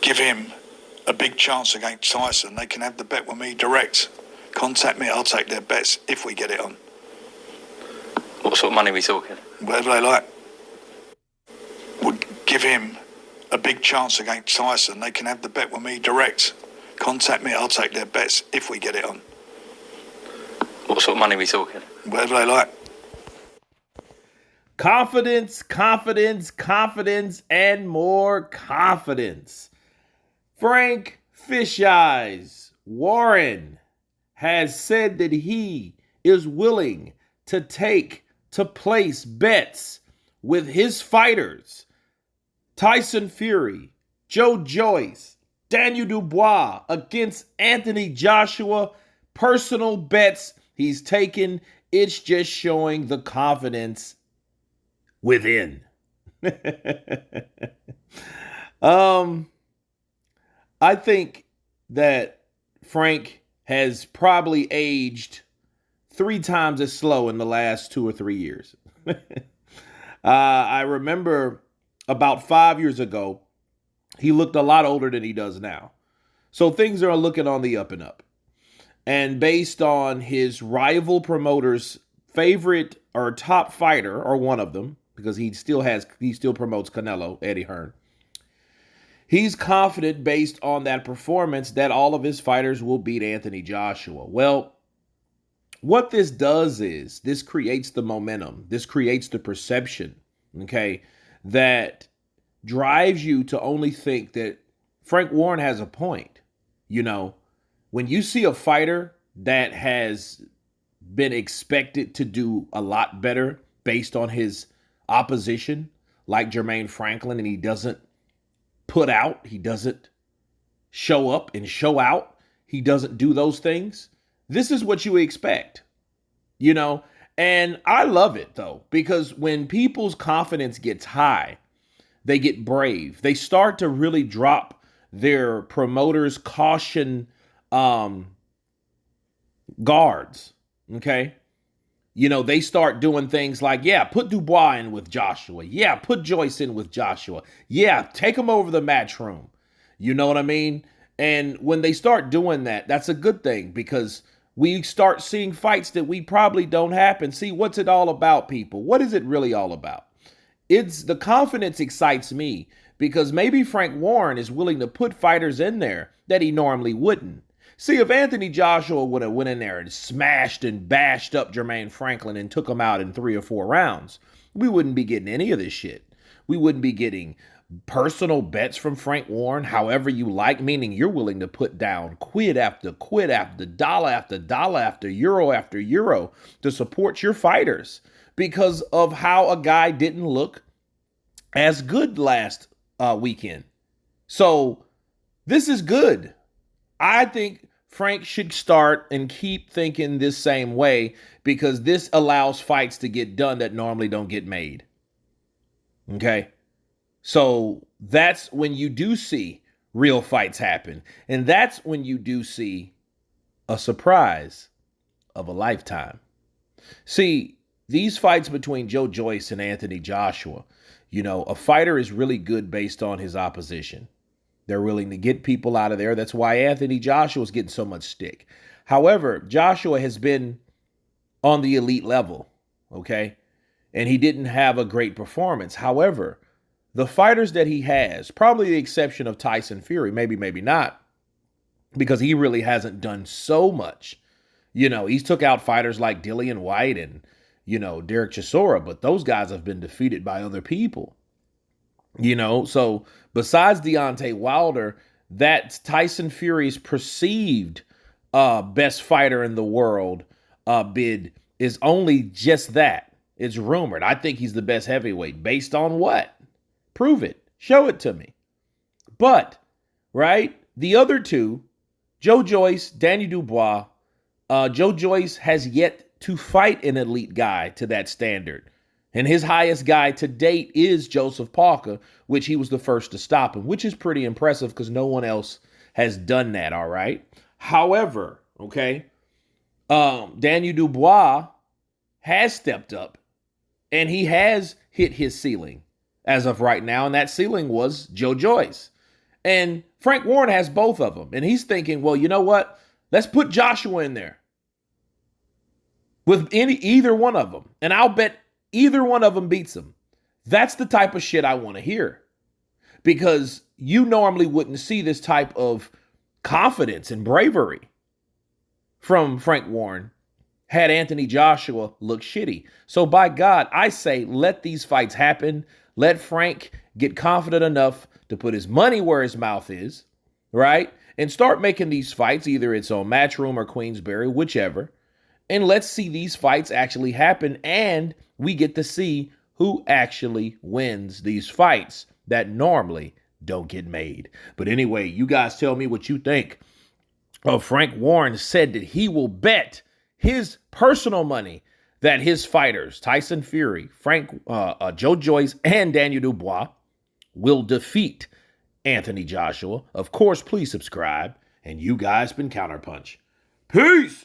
give him a big chance against Tyson. They can have the bet with me direct. Contact me, I'll take their bets if we get it on. What sort of money are we talking? Whatever they like. Would give him a big chance against Tyson. They can have the bet with me direct. Contact me, I'll take their bets if we get it on. What sort of money are we talking? Whatever they like. Confidence, confidence, confidence, and more confidence. Frank Fish Eyes Warren has said that he is willing to place bets with his fighters, Tyson Fury, Joe Joyce, Daniel Dubois against Anthony Joshua. Personal bets he's taken. It's just showing the confidence within. I think that Frank has probably aged 3 times as slow in the last 2 or 3 years. I remember about 5 years ago, he looked a lot older than he does now. So things are looking on the up and up. And based on his rival promoter's favorite or top fighter, or one of them, because he still promotes Canelo, Eddie Hearn. He's confident based on that performance that all of his fighters will beat Anthony Joshua. Well, what this does is this creates the momentum. This creates the perception, okay, that drives you to only think that Frank Warren has a point. You know, when you see a fighter that has been expected to do a lot better based on his opposition, like Jermaine Franklin, and he doesn't put out, he doesn't show up and show out, he doesn't do those things, this is what you expect, you know? And I love it, though, because when people's confidence gets high, they get brave. They start to really drop their promoter's caution guards, okay? You know, they start doing things like, yeah, put Dubois in with Joshua. Yeah, put Joyce in with Joshua. Yeah, take him over the match room. You know what I mean? And when they start doing that, that's a good thing, because we start seeing fights that we probably don't happen. See, what's it all about, people? What is it really all about? It's the confidence excites me, because maybe Frank Warren is willing to put fighters in there that he normally wouldn't. See, if Anthony Joshua would have went in there and smashed and bashed up Jermaine Franklin and took him out in 3 or 4 rounds, we wouldn't be getting any of this shit. We wouldn't be getting personal bets from Frank Warren, however you like, meaning you're willing to put down quid after dollar after euro to support your fighters because of how a guy didn't look as good last weekend. So this is good. I think Frank should start and keep thinking this same way, because this allows fights to get done that normally don't get made. Okay? So that's when you do see real fights happen. And that's when you do see a surprise of a lifetime. See, these fights between Joe Joyce and Anthony Joshua, you know, a fighter is really good based on his opposition. They're willing to get people out of there. That's why Anthony Joshua is getting so much stick. However, Joshua has been on the elite level, okay? And he didn't have a great performance. However, the fighters that he has, probably the exception of Tyson Fury, maybe not, because he really hasn't done so much. You know, he's took out fighters like Dillian White and, you know, Derek Chisora, but those guys have been defeated by other people. You know, so besides Deontay Wilder, that Tyson Fury's perceived best fighter in the world bid is only just that. It's rumored. I think he's the best heavyweight. Based on what? Prove it. Show it to me. But, right, the other two, Joe Joyce, Daniel Dubois, Joe Joyce has yet to fight an elite guy to that standard. And his highest guy to date is Joseph Parker, which he was the first to stop him, which is pretty impressive because no one else has done that, all right? However, okay, Daniel Dubois has stepped up and he has hit his ceiling as of right now, and that ceiling was Joe Joyce. And Frank Warren has both of them. And he's thinking, well, you know what? Let's put Joshua in there with either one of them. And I'll bet either one of them beats him. That's the type of shit I want to hear. Because you normally wouldn't see this type of confidence and bravery from Frank Warren had Anthony Joshua look shitty. So by God, I say let these fights happen. Let Frank get confident enough to put his money where his mouth is, right? And start making these fights. Either it's on Matchroom or Queensberry, whichever. And let's see these fights actually happen. And we get to see who actually wins these fights that normally don't get made. But anyway, you guys tell me what you think. Frank Warren said that he will bet his personal money that his fighters, Tyson Fury, Joe Joyce, and Daniel Dubois, will defeat Anthony Joshua. Of course, please subscribe. And you guys been Counterpunch. Peace!